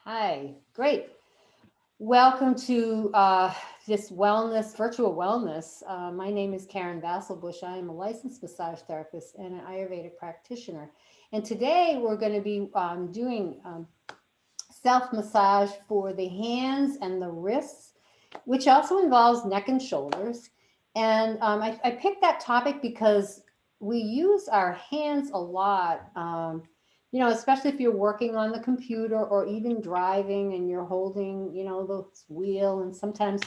Hi, great. Welcome to this virtual wellness. My name is Karen Vasselbush. I am a licensed massage therapist and an Ayurvedic practitioner. And today we're going to be doing self massage for the hands and the wrists, which also involves neck and shoulders. And I picked that topic because we use our hands a lot, especially if you're working on the computer or even driving and you're holding, the wheel. And sometimes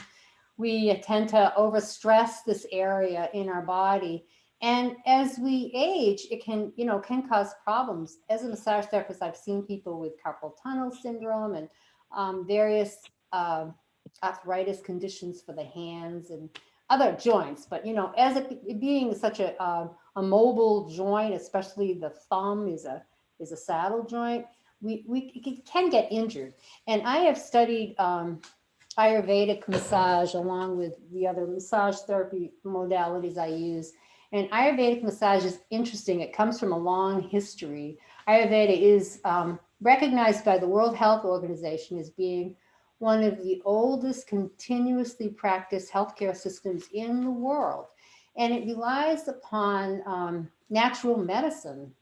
we tend to overstress this area in our body. And as we age, it can cause problems. As a massage therapist, I've seen people with carpal tunnel syndrome and various arthritis conditions for the hands and other joints. But as it being such a mobile joint, especially the thumb is a saddle joint, we can get injured. And I have studied Ayurvedic massage along with the other massage therapy modalities I use. And Ayurvedic massage is interesting. It comes from a long history. Ayurveda is recognized by the World Health Organization as being one of the oldest continuously practiced healthcare systems in the world. And it relies upon natural medicine.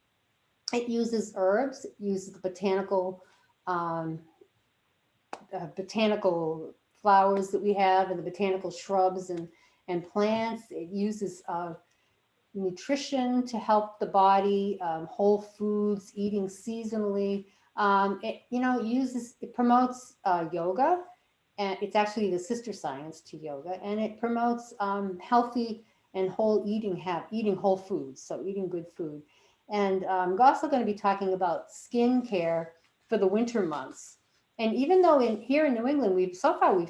It uses herbs, it uses the um, botanical flowers that we have and the botanical shrubs and plants. It uses nutrition to help the body, whole foods, eating seasonally. It promotes yoga, and it's actually the sister science to yoga, and it promotes healthy and whole eating whole foods, so eating good food. And we're also going to be talking about skin care for the winter months. And even though here in New England, we've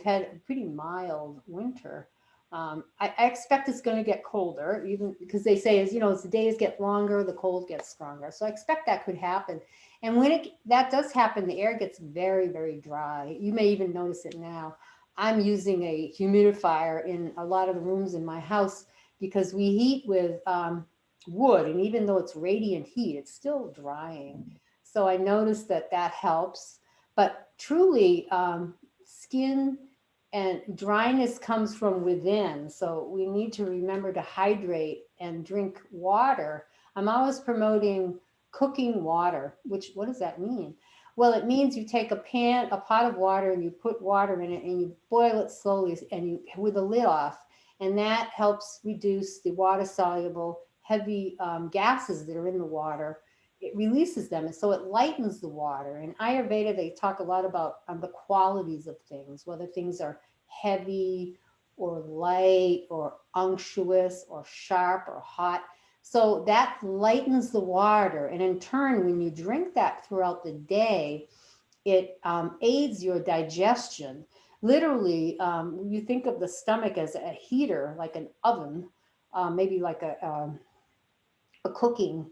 had a pretty mild winter. I expect it's going to get colder, even because they say as the days get longer, the cold gets stronger. So I expect that could happen. And when that does happen, the air gets very, very dry. You may even notice it now. I'm using a humidifier in a lot of the rooms in my house because we heat with wood, and even though it's radiant heat, it's still drying. So I noticed that helps. But truly, skin and dryness comes from within. So we need to remember to hydrate and drink water. I'm always promoting cooking water, which what does that mean? Well, it means you take a pot of water, and you put water in it and you boil it slowly and you with the lid off, and that helps reduce the water soluble heavy gases that are in the water. It releases them, and so it lightens the water. In Ayurveda, they talk a lot about the qualities of things, whether things are heavy or light or unctuous or sharp or hot. So that lightens the water. And in turn, when you drink that throughout the day, it aids your digestion. Literally, you think of the stomach as a heater, like an oven, maybe like a cooking,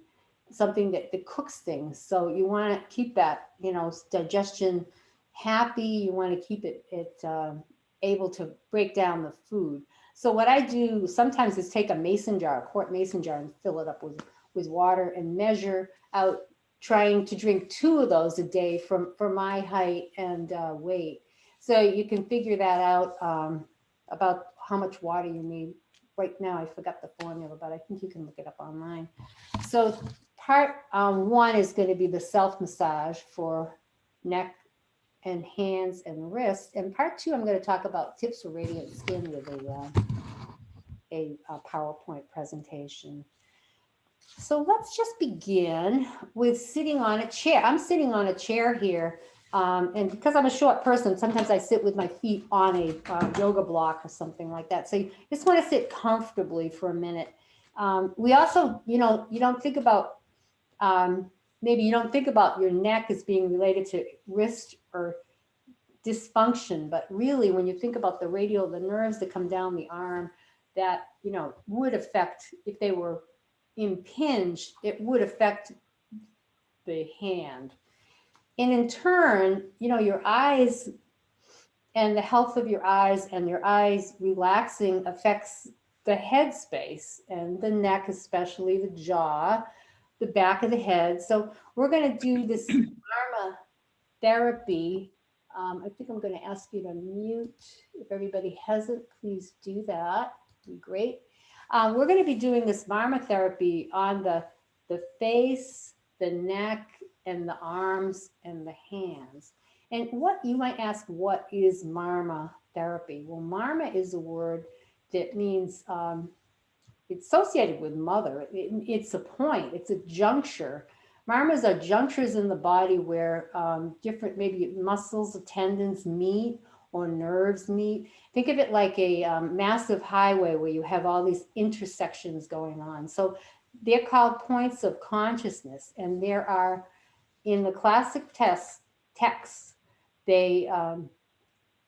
something that cooks things. So you want to keep that, digestion happy. You want to keep it able to break down the food. So what I do sometimes is take a mason jar, a quart mason jar, and fill it up with water and measure out, trying to drink two of those a day for my height and weight. So you can figure that out about how much water you need. Right now, I forgot the formula, but I think you can look it up online. So part one is going to be the self massage for neck and hands and wrists, and part two I'm going to talk about tips for radiant skin with a PowerPoint presentation. So let's just begin with sitting on a chair. I'm sitting on a chair here, and because I'm a short person, sometimes I sit with my feet on a yoga block or something like that. So you just want to sit comfortably for a minute. We also, you don't think about um, maybe you don't think about your neck as being related to wrist or dysfunction, but really when you think about the nerves that come down the arm that, would affect, if they were impinged, it would affect the hand. And in turn, your eyes and the health of your eyes and your eyes relaxing affects the head space and the neck, especially the jaw, the back of the head. So we're going to do this Dharma therapy I think I'm going to ask you to mute. If everybody hasn't, please do that. Be great. We're going to be doing this marma therapy on the face, the neck, and the arms and the hands. And what you might ask, what is marma therapy? Well, marma is a word that means it's associated with mother. It's a point, it's a juncture. Marmas are junctures in the body where different, maybe muscles, tendons meet or nerves meet. Think of it like a massive highway where you have all these intersections going on. So they're called points of consciousness. And there are, in the classic texts, they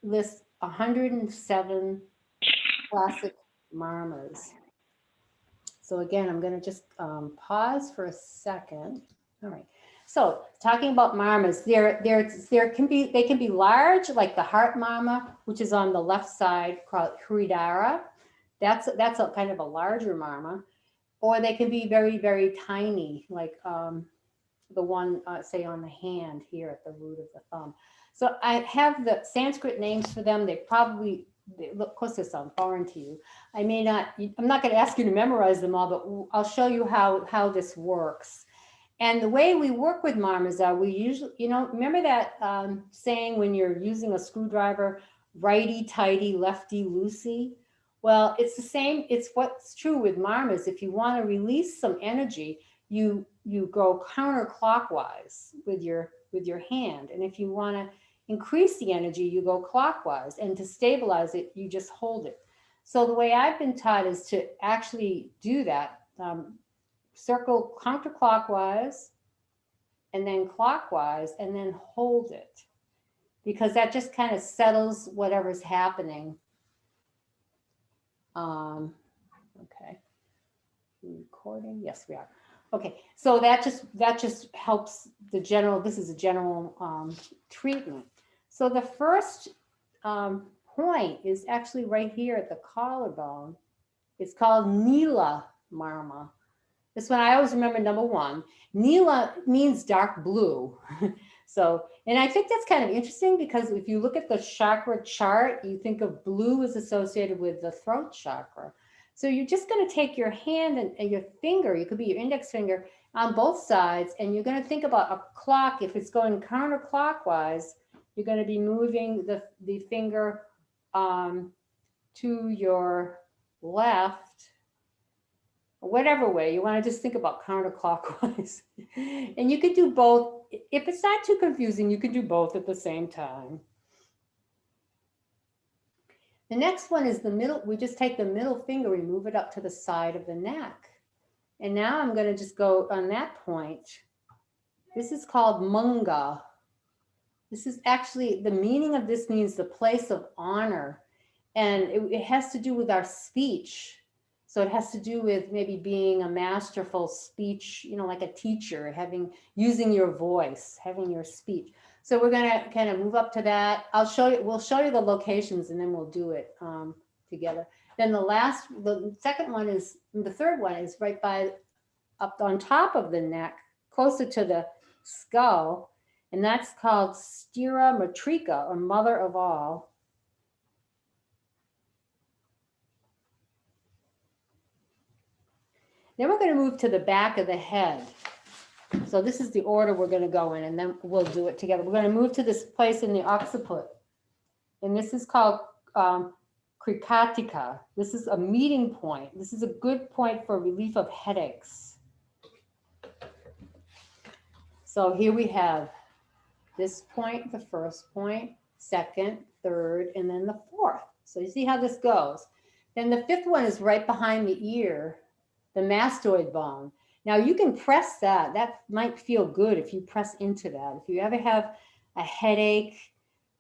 list 107 classic marmas. So again, I'm going to just pause for a second. All right. So talking about marmas, they can be large, like the heart marma, which is on the left side, called Hridaya. That's a kind of a larger marma, or they can be very, very tiny, like the one say on the hand here at the root of the thumb. So I have the Sanskrit names for them. Of course, they sound foreign to you. I'm not going to ask you to memorize them all, but I'll show you how this works. And the way we work with marmas are we usually, remember that saying when you're using a screwdriver, righty tighty, lefty loosey? Well, it's the same. It's what's true with marmas. If you want to release some energy, you go counterclockwise with your hand. And if you want to increase the energy, you go clockwise, and to stabilize it, you just hold it. So the way I've been taught is to actually do that, circle counterclockwise and then clockwise and then hold it, because that just kind of settles whatever's happening. Okay, recording, yes we are. Okay, so that just helps the general, this is a general treatment. So the first point is actually right here at the collarbone. It's called Nila marma. This one I always remember, number one. Nila means dark blue. So, and I think that's kind of interesting because if you look at the chakra chart, you think of blue is associated with the throat chakra. So you're just going to take your hand and your finger, it could be your index finger, on both sides, and you're going to think about a clock. If it's going counterclockwise, you're going to be moving the finger to your left, whatever way. You want to just think about counterclockwise. And you could do both. If it's not too confusing, you can do both at the same time. The next one is the middle. We just take the middle finger, we move it up to the side of the neck. And now I'm going to just go on that point. This is called Munga. This is actually, the meaning of this means the place of honor. And it has to do with our speech. So it has to do with maybe being a masterful speech, like a teacher, using your voice, having your speech. So we're going to kind of move up to that. We'll show you the locations, and then we'll do it together. Then the third one is right up on top of the neck, closer to the skull. And that's called Stira Matrika, or mother of all. Then we're going to move to the back of the head. So this is the order we're going to go in, and then we'll do it together. We're going to move to this place in the occiput. And this is called Krikatika. This is a meeting point. This is a good point for relief of headaches. So here we have this point, the first point, second, third, and then the fourth. So you see how this goes. Then the fifth one is right behind the ear, the mastoid bone. Now you can press that. That might feel good if you press into that. If you ever have a headache,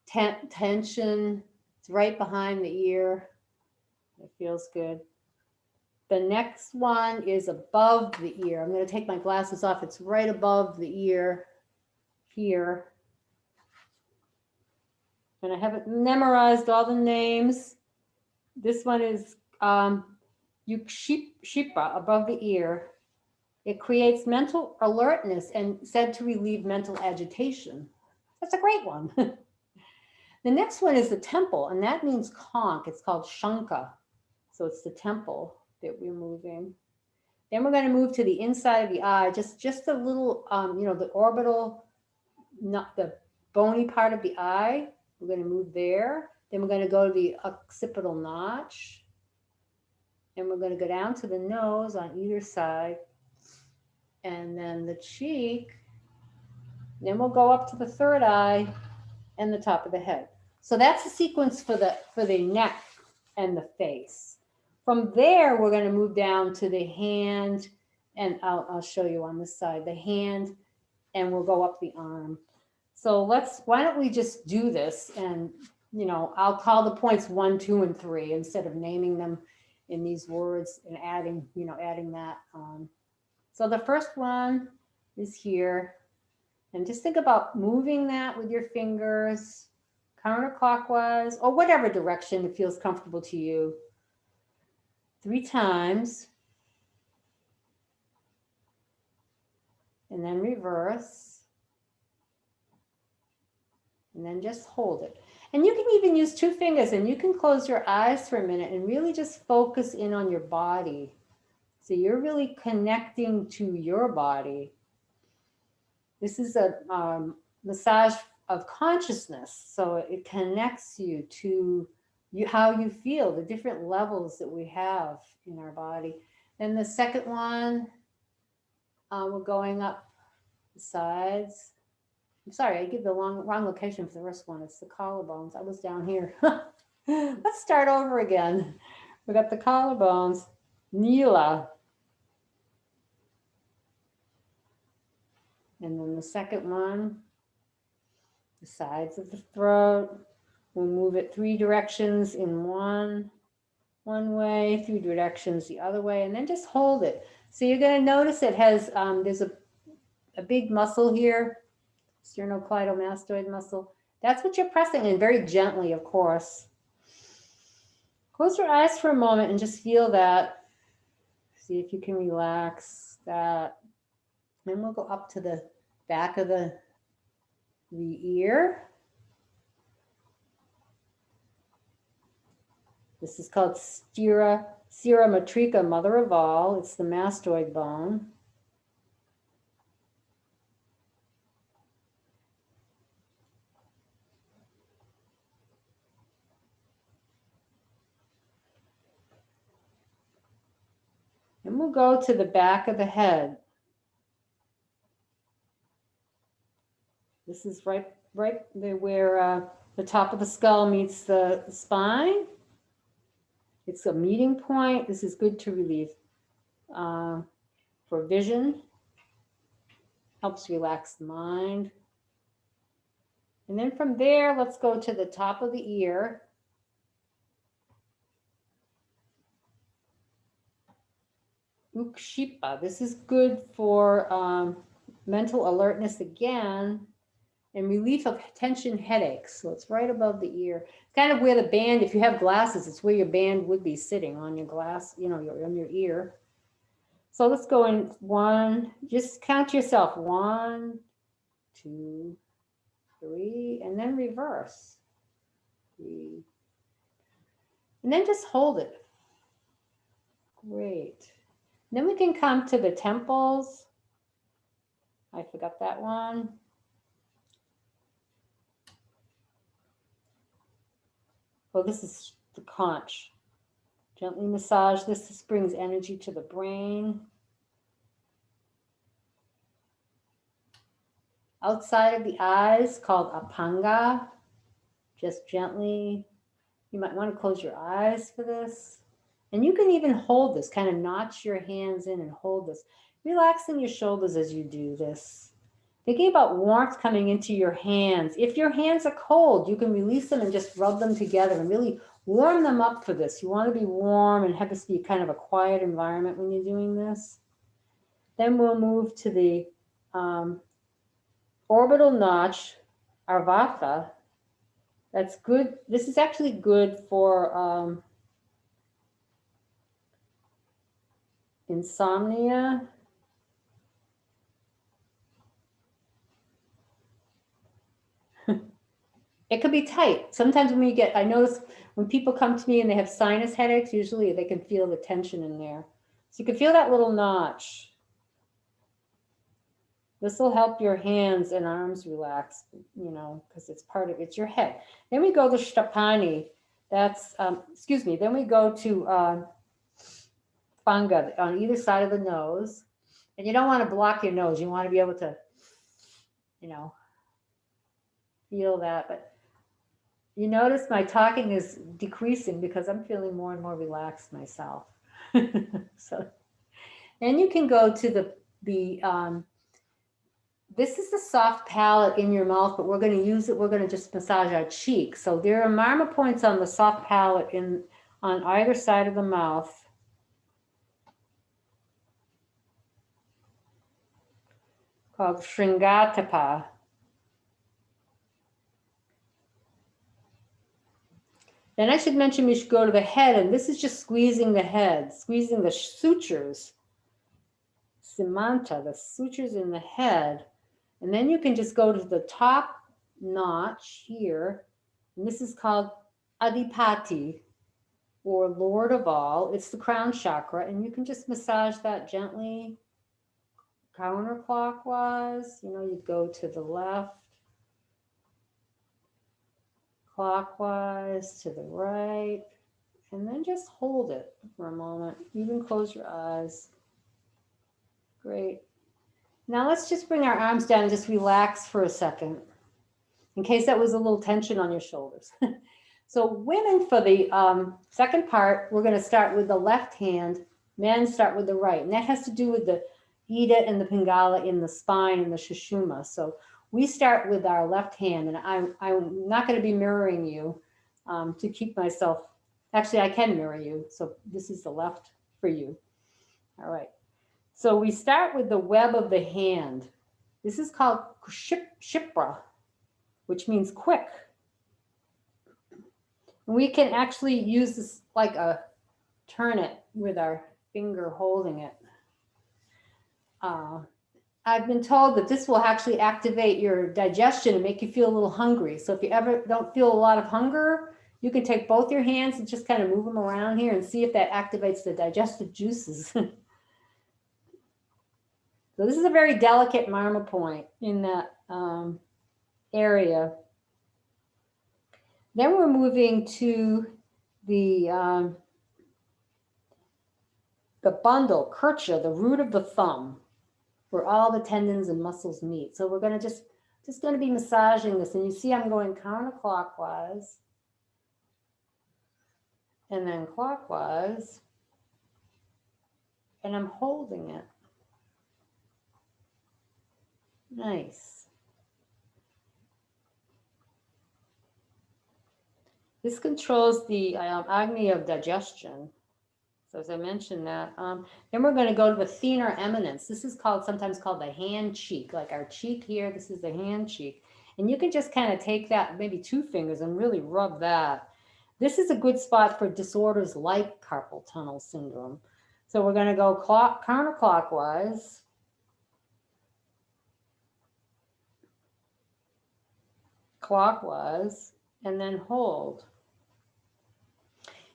tension, it's right behind the ear. It feels good. The next one is above the ear. I'm going to take my glasses off. It's right above the ear here. And I haven't memorized all the names. This one is Yukshipra, above the ear. It creates mental alertness and said to relieve mental agitation. That's a great one. The next one is the temple, and that means conch. It's called Shanka. So it's the temple that we're moving. Then we're going to move to the inside of the eye, just a little, the orbital, not the bony part of the eye. We're going to move there. Then we're going to go to the occipital notch. And we're going to go down to the nose on either side. And then the cheek. Then we'll go up to the third eye and the top of the head. So that's the sequence for the neck and the face. From there, we're going to move down to the hand, and I'll show you on this side, the hand, and we'll go up the arm. So why don't we just do this, and I'll call the points 1, 2, and 3 instead of naming them in these words and adding that on. So the first one is here, and just think about moving that with your fingers counterclockwise or whatever direction it feels comfortable to you. 3 times, and then reverse, and then just hold it. And you can even use 2 fingers, and you can close your eyes for a minute and really just focus in on your body. So you're really connecting to your body. This is a massage of consciousness, so it connects you to how you feel, the different levels that we have in our body. Then the second one, we're going up the sides. I'm sorry, I give the wrong location for the first one. It's the collarbones. I was down here. Let's start over again. We got the collarbones, Nila. And then the second one, the sides of the throat. We'll move it 3 directions in one way, 3 directions the other way, and then just hold it. So you're going to notice it has, there's a big muscle here, sternocleidomastoid muscle. That's what you're pressing in, very gently, of course. Close your eyes for a moment and just feel that. See if you can relax that. Then we'll go up to the back of the ear. This is called Scira matrica, mother of all. It's the mastoid bone. And we'll go to the back of the head. This is right there where the top of the skull meets the spine. It's a meeting point. This is good to relieve for vision. Helps relax the mind. And then from there, let's go to the top of the ear. Ukshipa. This is good for mental alertness again and relief of tension headaches. So it's right above the ear. Kind of where the band, if you have glasses, it's where your band would be sitting on your glass, on your ear. So let's go in 1, just count yourself. 1, 2, 3, and then reverse. 3. And then just hold it. Great. And then we can come to the temples. I forgot that one. Oh, this is the conch. Gently massage this. This brings energy to the brain. Outside of the eyes, called apanga. Just gently. You might want to close your eyes for this. And you can even hold this, kind of notch your hands in and hold this. Relaxing your shoulders as you do this. Thinking about warmth coming into your hands. If your hands are cold, you can release them and just rub them together and really warm them up for this. You want to be warm and have this be kind of a quiet environment when you're doing this. Then we'll move to the orbital notch, Arvatha. That's good. This is actually good for insomnia. It could be tight. Sometimes when you get, I notice when people come to me and they have sinus headaches, usually they can feel the tension in there. So you can feel that little notch. This will help your hands and arms relax, you know, because it's part of, it's your head. Then we go to Sthapani. That's, excuse me, then we go to Phanga on either side of the nose. And you don't want to block your nose. You want to be able to, you know, feel that. But you notice my talking is decreasing because I'm feeling more and more relaxed myself. So, and you can go to this is the soft palate in your mouth, but we're going to use it. We're going to just massage our cheek. So there are marma points on the soft palate on either side of the mouth. Called Shringatapa. Then I should mention we should go to the head, and this is just squeezing the head, squeezing the sutures. Simanta, the sutures in the head. And then you can just go to the top notch here, and this is called Adipati, or Lord of All. It's the crown chakra, and you can just massage that gently, counterclockwise. You know, you'd go to the left, clockwise to the right, and then just hold it for a moment. You can close your eyes. Great. Now let's just bring our arms down and just relax for a second, in case that was a little tension on your shoulders. So women, for the second part, we're going to start with the left hand. Men start with the right. And that has to do with the Ida and the Pingala in the spine and the Sushumna. So we start with our left hand. And I'm not going to be mirroring you to keep myself. Actually, I can mirror you. So this is the left for you. All right. So we start with the web of the hand. This is called Kshipra, which means quick. And we can actually use this like turn it with our finger holding it. I've been told that this will actually activate your digestion and make you feel a little hungry. So if you ever don't feel a lot of hunger, you can take both your hands and just kind of move them around here and see if that activates the digestive juices. So this is a very delicate marma point in that area. Then we're moving to the bundle, Kircha, the root of the thumb, where all the tendons and muscles meet. So we're going to just going to be massaging this. And you see I'm going counterclockwise and then clockwise. And I'm holding it. Nice. This controls the agni of digestion. So as I mentioned that, then we're going to go to the thenar eminence. This is sometimes called the hand cheek, like our cheek here. This is the hand cheek. And you can just kind of take that, maybe 2 fingers, and really rub that. This is a good spot for disorders like carpal tunnel syndrome. So we're going to go counterclockwise. Clockwise, and then hold.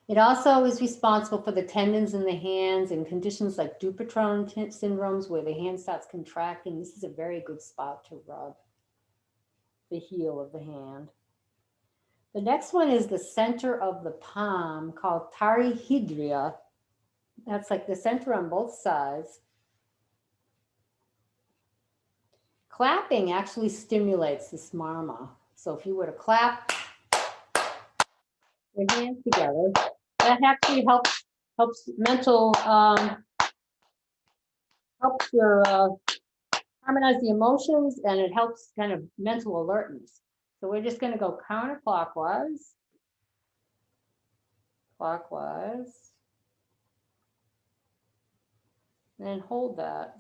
It also is responsible for the tendons in the hands and conditions like Dupuytren syndromes where the hand starts contracting. This is a very good spot to rub the heel of the hand. The next one is the center of the palm, called Tarihidria. That's like the center on both sides. Clapping actually stimulates this marma. So if you were to clap your hands together, that actually helps mental, helps your harmonize the emotions, and it helps kind of mental alertness. So we're just going to go counterclockwise, clockwise, and then hold that.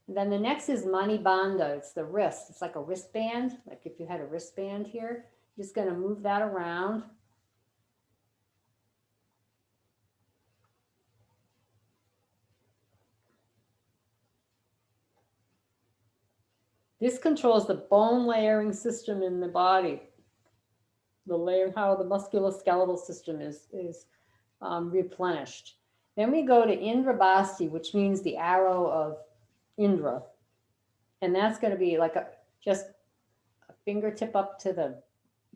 And then the next is Mani Bandha. It's the wrist. It's like a wristband, like if you had a wristband here. Just going to move that around. This controls the bone layering system in the body. The layer, how the musculoskeletal system is replenished. Then we go to Indrabasti, which means the arrow of Indra. And that's going to be like just a fingertip up to the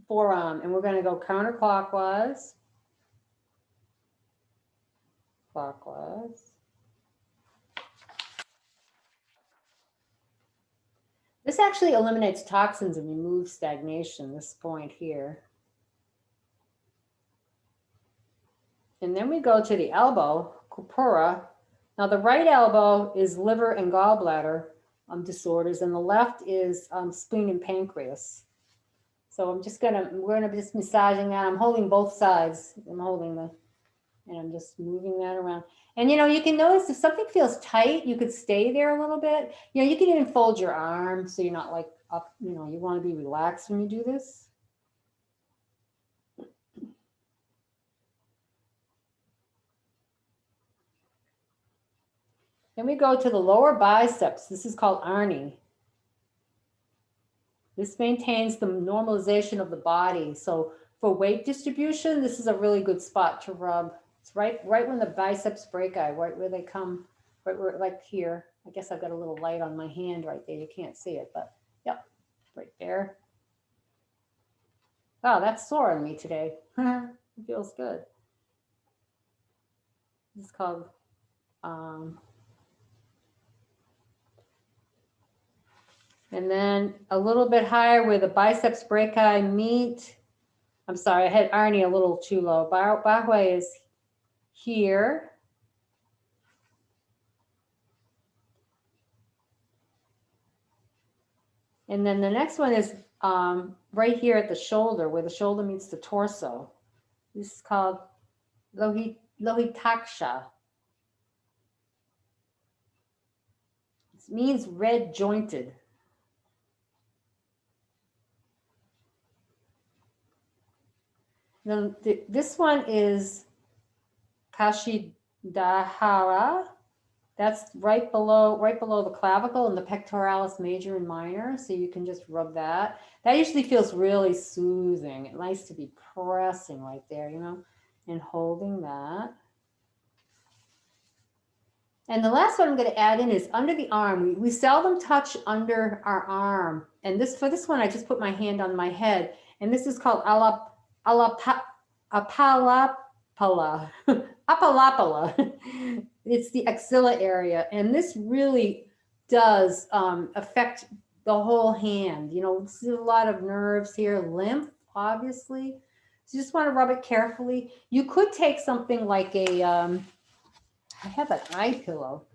forearm. And we're going to go counterclockwise, clockwise. This actually eliminates toxins and removes stagnation, this point here. And then we go to the elbow, Kupura. Now the right elbow is liver and gallbladder disorders, and the left is spleen and pancreas. So we're gonna be just massaging that. I'm holding both sides. And I'm just moving that around. And you can notice if something feels tight, you could stay there a little bit. You can even fold your arm so you're not like up, you want to be relaxed when you do this. Then we go to the lower biceps. This is called Arni. This maintains the normalization of the body. So for weight distribution, this is a really good spot to rub. It's right when the biceps brachii, right where they come, right where, like here. I guess I've got a little light on my hand right there. You can't see it, but yep, right there. Wow, that's sore on me today. It feels good. This is called and then a little bit higher where the biceps brachii meet. I'm sorry, I had Arni a little too low. Bahue is here. And then the next one is right here at the shoulder, where the shoulder meets the torso. This is called Lohitaksha. It means red jointed. Then this one is Kashidhara. That's right below the clavicle and the pectoralis major and minor. So you can just rub that. That usually feels really soothing. It's nice to be pressing right there, and holding that. And the last one I'm going to add in is under the arm. We seldom touch under our arm. And for this one, I just put my hand on my head. And this is called Apalapala. Apalapala. It's the axilla area. And this really does affect the whole hand. This is a lot of nerves here, lymph, obviously. So you just want to rub it carefully. You could take something like I have an eye pillow.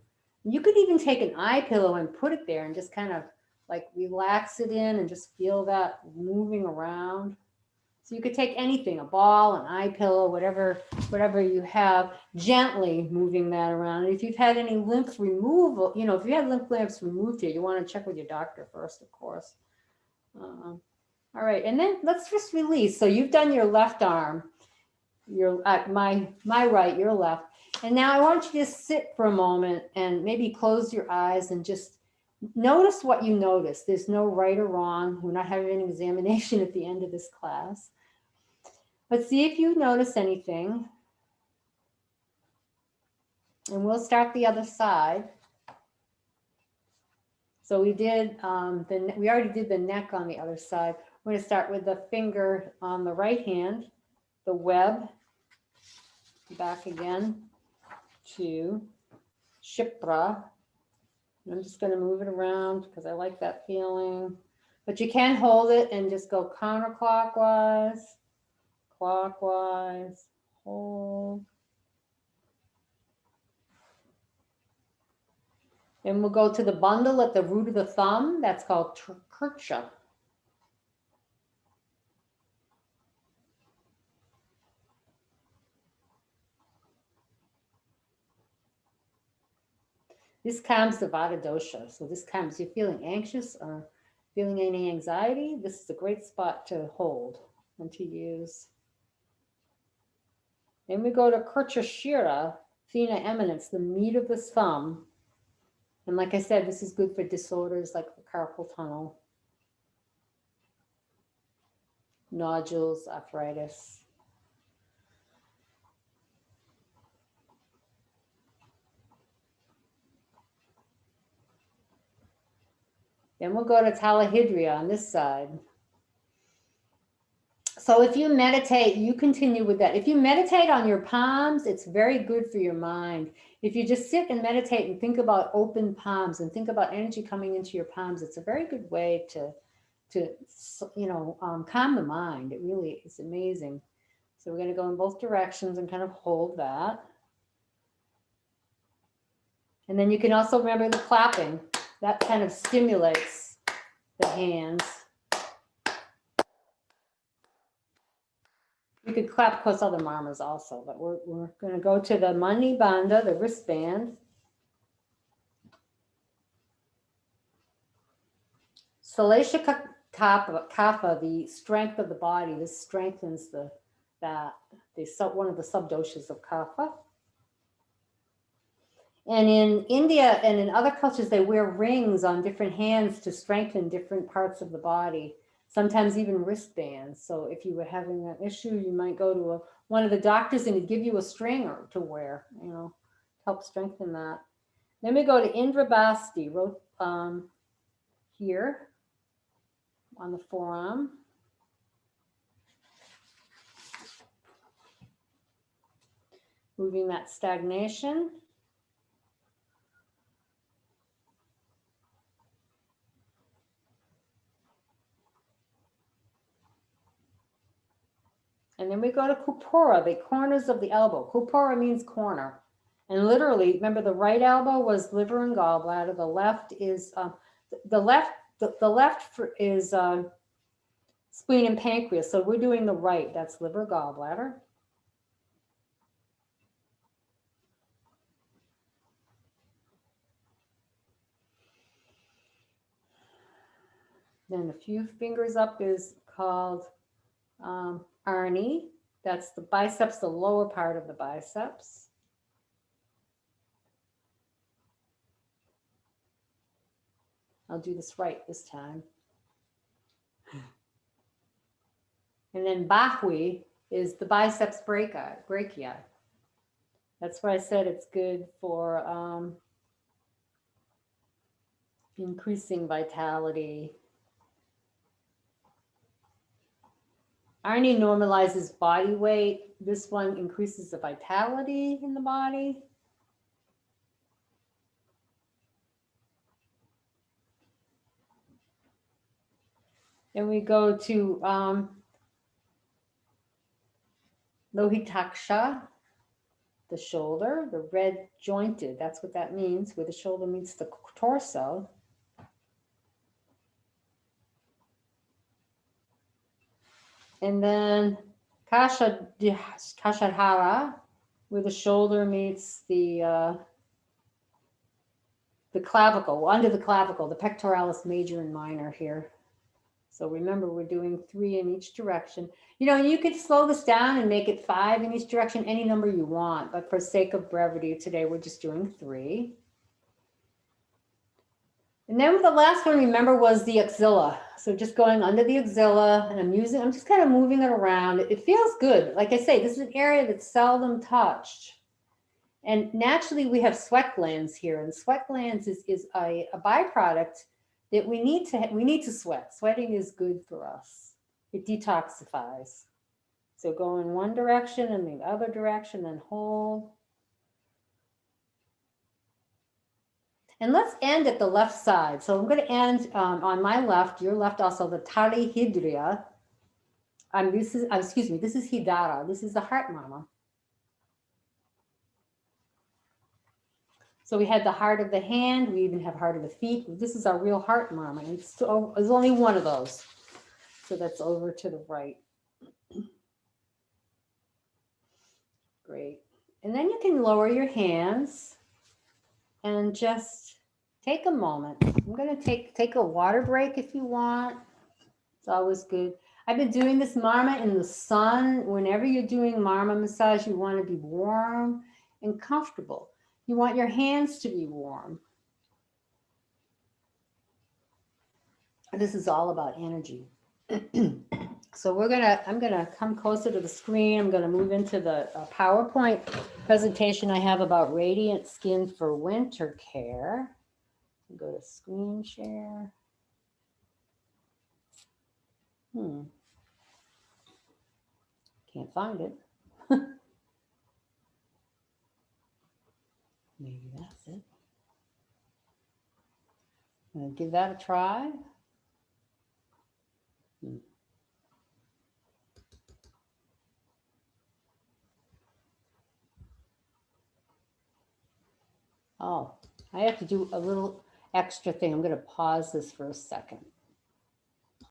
You could even take an eye pillow and put it there and just kind of like relax it in and just feel that moving around. So you could take anything, a ball, an eye pillow, whatever you have, gently moving that around. And if you've had any lymph removal, if you had lymph nodes removed here, you want to check with your doctor first, of course. All right, and then let's just release. So you've done your left arm, my right, your left. And now I want you to sit for a moment and maybe close your eyes and just notice what you notice. There's no right or wrong. We're not having an examination at the end of this class. But see if you notice anything. And we'll start the other side. So we did, we already did the neck on the other side. We're going to start with the finger on the right hand, the web, back again to Shipra. I'm just going to move it around because I like that feeling. But you can hold it and just go counterclockwise, clockwise, hold. Then we'll go to the bundle at the root of the thumb. That's called Kircha. This calms the Vata dosha. So this calms, you're feeling anxious or feeling any anxiety, this is a great spot to hold and to use. Then we go to Kircha Shira, Thena eminence, the meat of the thumb. And like I said, this is good for disorders like the carpal tunnel, nodules, arthritis. Then we'll go to Talahydria on this side. So if you meditate, you continue with that. If you meditate on your palms, it's very good for your mind. If you just sit and meditate and think about open palms and think about energy coming into your palms, it's a very good way to calm the mind. It really is amazing. So we're going to go in both directions and kind of hold that. And then you can also remember the clapping. That kind of stimulates the hands. You could clap, of course, other marmas also, but we're going to go to the Mani Bandha, the wristband. Salesha Kapha, the strength of the body. This strengthens one of the subdoshas of Kapha. And in India and in other cultures, they wear rings on different hands to strengthen different parts of the body. Sometimes even wristbands. So if you were having an issue, you might go to one of the doctors and he'd give you a string to wear, help strengthen that. Then we go to Indrabasti, here on the forearm. Moving that stagnation. And then we go to Kupura, the corners of the elbow. Kupura means corner. And literally, remember the right elbow was liver and gallbladder. The left is the left is spleen and pancreas. So we're doing the right. That's liver, gallbladder. Then a few fingers up is called Arni. That's the biceps, the lower part of the biceps. I'll do this right this time. And then Bahui is the biceps brachii. That's why I said it's good for increasing vitality. Arni normalizes body weight. This one increases the vitality in the body. Then we go to Lohitaksha, the shoulder, the red jointed. That's what that means, where the shoulder meets the torso. And then Kashadhara, where the shoulder meets the clavicle, under the clavicle, the pectoralis major and minor here. So remember, we're doing 3 in each direction. You could slow this down and make it 5 in each direction, any number you want. But for sake of brevity today, we're just doing 3. And then the last one, remember, was the axilla. So just going under the axilla, and I'm just kind of moving it around. It feels good. Like I say, this is an area that's seldom touched. And naturally, we have sweat glands here. And sweat glands is a byproduct that we need to sweat. Sweating is good for us. It detoxifies. So go in one direction and the other direction, then hold. And let's end at the left side. So I'm going to end on my left, your left also, the Talahydria. This is Hidara. This is the heart mama. So we had the heart of the hand. We even have heart of the feet. This is our real heart mama. And there's only one of those. So that's over to the right. Great. And then you can lower your hands and just take a moment. I'm going to take a water break if you want. It's always good. I've been doing this marma in the sun. Whenever you're doing marma massage, you want to be warm and comfortable. You want your hands to be warm. This is all about energy. So I'm gonna come closer to the screen. I'm gonna move into the PowerPoint presentation I have about radiant skin for winter care. Go to screen share. Can't find it. Maybe that's it. I'm gonna give that a try. Oh, I have to do a little extra thing. I'm going to pause this for a second.